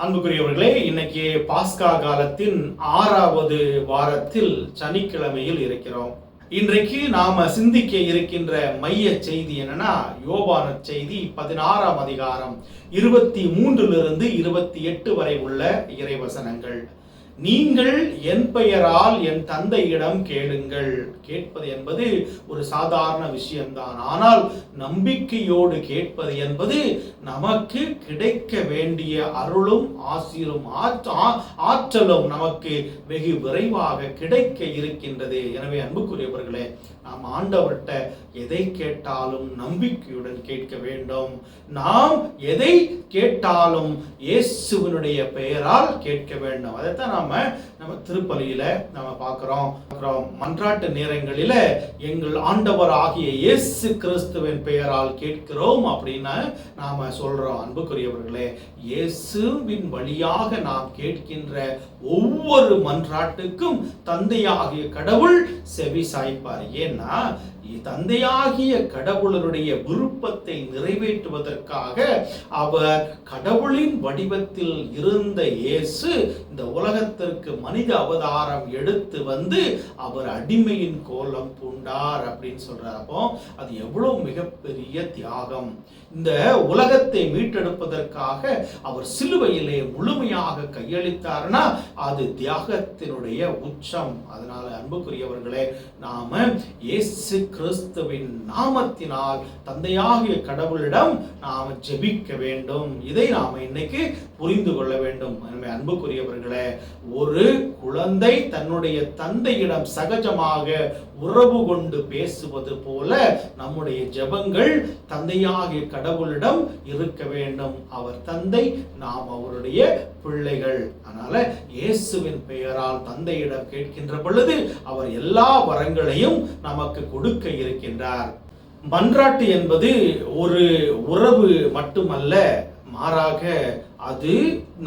அன்புக்குரியவர்களே, இன்னைக்கு பாஸ்கா காலத்தின் 6வது வாரத்தில் சனிக்கிழமையில் இருக்கிறோம். இன்றைக்கு நாம சிந்திக்க இருக்கின்ற மைய செய்தி என்னன்னா, யோவான் செய்தி 16ஆம் அதிகாரம் 23 28 வரை உள்ள இறைவசனங்கள். நீங்கள் என் பெயரால் என் தந்தையிடம் கேளுங்கள். கேட்பது என்பது ஒரு சாதாரண விஷயம்தான். ஆனால் நம்பிக்கையோடு கேட்பது என்பது நமக்கு கிடைக்க வேண்டிய அருளும் ஆசீரும் ஆற்றலும் நமக்கு வெகு விரைவாக கிடைக்க இருக்கின்றது. எனவே அன்புக்குரியவர்களே, நாம் ஆண்டவர்கிட்ட எதை கேட்டாலும் நம்பிக்கையுடன் கேட்க வேண்டும். நாம் எதை கேட்டாலும் இயேசுவினுடைய பெயரால் கேட்க வேண்டும். அதைத்தான் நம்ம திருப்பலியில நம்ம பார்க்கிறோம். மன்றாட்டு நேரங்களில எங்கள் ஆண்டவர் ஆகிய இயேசு கிறிஸ்துவின் பெயரால் கேட்கிறோம் அப்படின்னு நாம சொல்றோம். அன்புக்குரியவர்களே, இயேசுவின் வழியாக நாம் கேட்கின்ற ஒவ்வொரு மன்றாட்டுக்கும் தந்தையாகிய கடவுள் செவி சாய்ப்பார். ஏன்னா தந்தையாகிய கடவுளருடைய விருப்பத்தை நிறைவேற்றுவதற்காக அவர் கடவுளின் வடிவத்தில் இருந்த இயேசு இந்த உலகத்திற்கு மனித அவதாரம் எடுத்து வந்து அவர் அடிமையின் கோலம் பூண்டார் அப்படின்னு சொல்றார். அப்போ அது எவ்வளவு மிகப்பெரிய தியாகம். இந்த உலகத்தை மீட்டெடுப்பதற்காக அவர் சிலுவையிலே முழுமையாக கையளித்தார்னா அது தியாகத்தினுடைய உச்சம். அதனால அன்புக்குரியவர்களே, நாம இயேசு கிறிஸ்துவின் நாமத்தினால் தந்தையாகிய கடவுளிடம் நாம் ஜெபிக்க வேண்டும். இதை நாம இன்னைக்கு புரிந்து கொள்ள வேண்டும். அன்புக்குரியவர்களே, ஒரு குழந்தை தன்னுடைய தந்தையிடம் சகஜமாக உறவு கொண்டு பேசுவது போல நம்முடைய ஜெபங்கள் தந்தையாகிய கடவுளிடம் இருக்க வேண்டும். அவர் தந்தை, நாம் அவருடைய பிள்ளைகள். அதனால இயேசுவின் பெயரால் தந்தையிடம் கேட்கின்ற பொழுது அவர் எல்லா வரங்களையும் நமக்கு கொடுக்க இருக்கின்றார். மன்றாட்டு என்பது ஒரு உறவு மட்டுமல்ல, மாறாக அது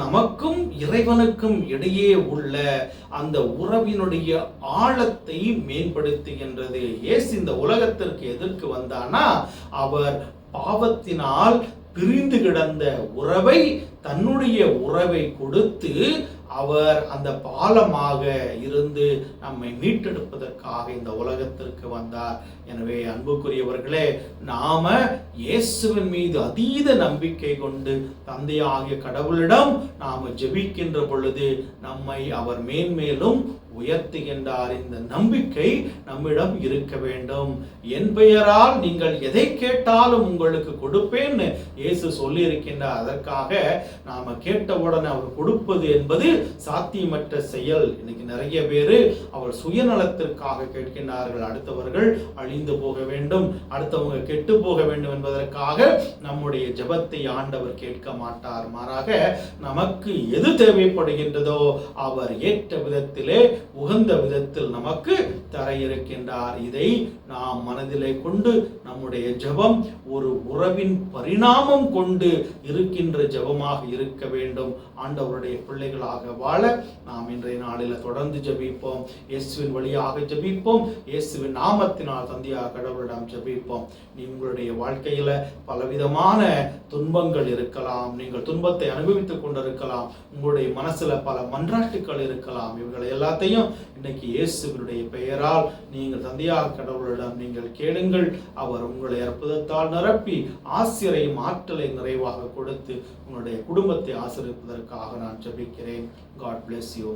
நமக்கும் இறைவனுக்கும் இடையே உள்ள அந்த உறவினுடைய ஆழத்தை மேம்படுத்துகின்றது. இயேசு இந்த உலகத்திற்கு எதற்கு வந்தானா, அவர் பாவத்தினால் பிரிந்து கிடந்த உறவை தன்னுடைய உறவை கொடுத்து அவர் அந்த பாலமாக இருந்து நம்மை மீட்டெடுப்பதற்காக இந்த உலகத்திற்கு வந்தார். எனவே அன்புக்குரியவர்களே, நாம இயேசுவின் மீது அதீத நம்பிக்கை கொண்டு தந்தையாகிய கடவுளிடம் நாம ஜெபிக்கின்ற பொழுது நம்மை அவர் மேன்மேலும் உயர்த்துகின்றார். இந்த நம்பிக்கை நம்மிடம் இருக்க வேண்டும். என் பெயரால் நீங்கள் எதை கேட்டாலும் உங்களுக்கு கொடுப்பேன்னு இயேசு சொல்லி இருக்கின்றார். அதற்காக நாம கேட்டவுடனே அவர் கொடுப்பது என்பது சாத்தியமற்ற செயல். இன்னைக்கு நிறைய பேரு அவர் சுயநலத்திற்காக கேட்கின்றார்கள். அடுத்தவர்கள் அழிந்து போக வேண்டும், அடுத்தவங்க கெட்டு போக வேண்டும் என்பதற்காக நம்முடைய ஜெபத்தை ஆண்டவர் கேட்க மாட்டார். மாறாக நமக்கு எது தேவைப்படுகின்றதோ அவர் ஏற்ற விதத்திலே உகந்த விதத்தில் நமக்கு தர இருக்கின்றார். இதை நாம் மனதிலே கொண்டு நம்முடைய ஜெபம் ஒரு உறவின் பரிணாமம் கொண்டு இருக்கின்ற ஜெபமாக இருக்க வேண்டும். ஆண்டவருடைய பிள்ளைகளாக வாழ நாம் இன்றைய நாளில் தொடர்ந்து ஜெபிப்போம். இயேசுவின் வழியாக ஜெபிப்போம். இயேசுவின் நாமத்தினால் தந்தையாக கடவுளிடம் ஜெபிப்போம். உங்களுடைய வாழ்க்கையில பலவிதமான துன்பங்கள் இருக்கலாம், நீங்கள் துன்பத்தை அனுபவித்துக் கொண்டிருக்கலாம், உங்களுடைய மனசுல பல மன்றாட்டுக்கள் இருக்கலாம். இவங்களை எல்லாத்தையும் இன்னைக்கு இயேசுவினுடைய பெயரால் நீங்கள் தந்தையாக கடவுளிடம் நீங்கள் கேளுங்கள். அவர் உங்களை அற்புதத்தால் நிரப்பி ஆசிரியரையும் ஆற்றலை நிறைவாக கொடுத்து உங்களுடைய குடும்பத்தை ஆசீர்வதிப்பதற்காக நான் ஜெபிக்கிறேன். God bless you.